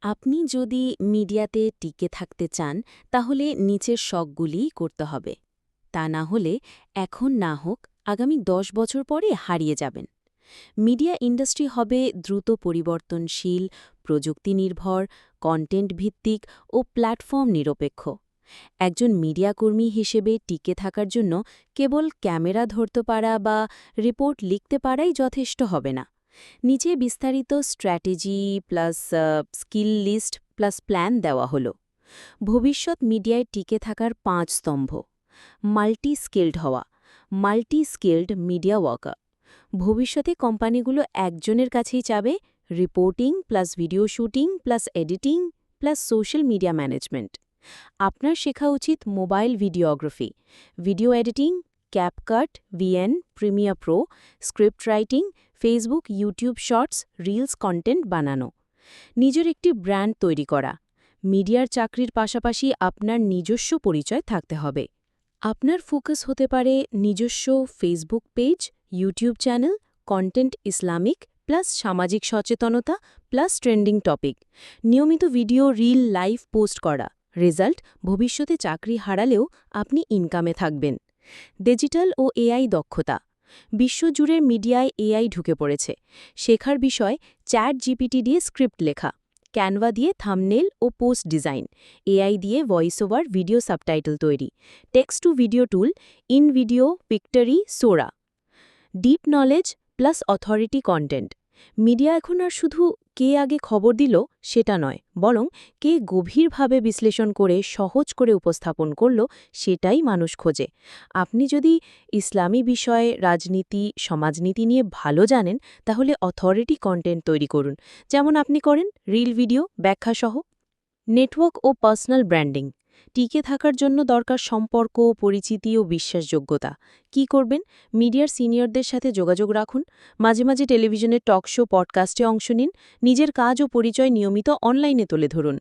আপনি যদি মিডিয়াতে টিকে থাকতে চান তাহলে নিচের শখগুলিই করতে হবে। তা না হলে এখন না হোক আগামী ১০ বছর পরে হারিয়ে যাবেন। মিডিয়া ইন্ডাস্ট্রি হবে দ্রুত পরিবর্তনশীল, প্রযুক্তি নির্ভর, কন্টেন্ট ভিত্তিক ও প্ল্যাটফর্ম নিরপেক্ষ। একজন মিডিয়াকর্মী হিসেবে টিকে থাকার জন্য কেবল ক্যামেরা ধরতে পারা বা রিপোর্ট লিখতে পারাই যথেষ্ট হবে না। নিচে বিস্তারিত strategy plus skill list plus plan দেওয়া হলো। ভবিষ্যৎ মিডিয়ায় টিকে থাকার ৫ স্তম্ভ। মাল্টি স্কিল্ড হওয়া, মাল্টি স্কিল্ড মিডিয়া ওয়ার্কার। ভবিষ্যতে কোম্পানিগুলো একজনের কাছেই চাবে reporting plus video shooting plus editing plus social media management. আপনার শেখা উচিত mobile videography, video editing, CapCut, VN, Premiere Pro, script writing, Facebook, YouTube Shorts, reels content বানানো। নিজের একটি ব্র্যান্ড তৈরি করা। মিডিয়ার চাকরির পাশাপাশি আপনার নিজস্ব পরিচয় থাকতে হবে। আপনার ফোকাস হতে পারে নিজস্ব Facebook page, YouTube channel, content Islamic plus সামাজিক সচেতনতা প্লাস ট্রেন্ডিং টপিক। নিয়মিত ভিডিও, রিল, লাইভ পোস্ট করা। রেজাল্ট, ভবিষ্যতে চাকরি হারালেও আপনি ইনকামে থাকবেন। ডিজিটাল ও এআই দক্ষতা। বিশ্বজুড়ে মিডিয়ায় এআই ঢুকে পড়েছে। শেখার বিষয় চ্যাট জিপিটি দিয়ে স্ক্রিপ্ট লেখা, ক্যানভা দিয়ে থাম্বনেল ও পোস্ট ডিজাইন, এআই দিয়ে ভয়েস ওভার ভিডিও সাবটাইটেল তৈরি, text to video tool, InVideo, Pictory, Sora. Deep knowledge plus authority content. Media এখন আর শুধু কে আগে খবর দিল সেটা নয়, বরং কে গভীরভাবে বিশ্লেষণ করে সহজ করে উপস্থাপন করল সেটাই মানুষ খোঁজে। আপনি যদি ইসলামী বিষয়ে, রাজনীতি, সমাজনীতি নিয়ে ভালো জানেন, তাহলে অথরিটি কন্টেন্ট তৈরি করুন, যেমন আপনি করেন, রিল ভিডিও, ব্যাখ্যাসহ। নেটওয়ার্ক ও পার্সোনাল ব্র্যান্ডিং। টিকে থাকার জন্য দরকার সম্পর্ক, পরিচিতি ও বিশ্বাসযোগ্যতা। কি করবেন? মিডিয়ার সিনিয়রদের সাথে যোগাযোগ রাখুন, মাঝে মাঝে টেলিভিশনের টক শো, পডকাস্টে অংশ নিন, নিজের কাজ ও পরিচয় নিয়মিত অনলাইনে তুলে ধরুন।